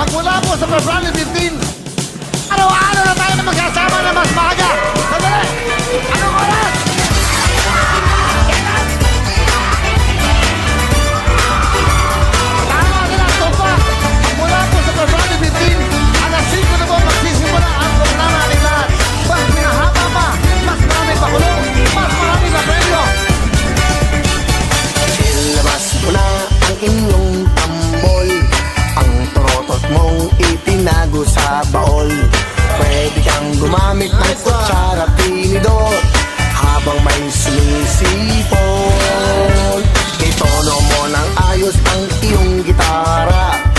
Magmula po sa February 15, araw-araw na tayo na magkasama na mas maaga. Sandali! Anong oras? Tama sila, tumpa! Magmula po sa February 15, alas 5 na po magsisimula ang programa natin lahat. Mas pinahaba pa, mas marami pakulo, mas marami na premyo. Ilabas mo na ang inyong tambol, ang trotot mong itinago sa baol. Pwede kang gumamit ng kutsara tinidor habang may sumisipol. Itono mo ng ayos ang iyong gitara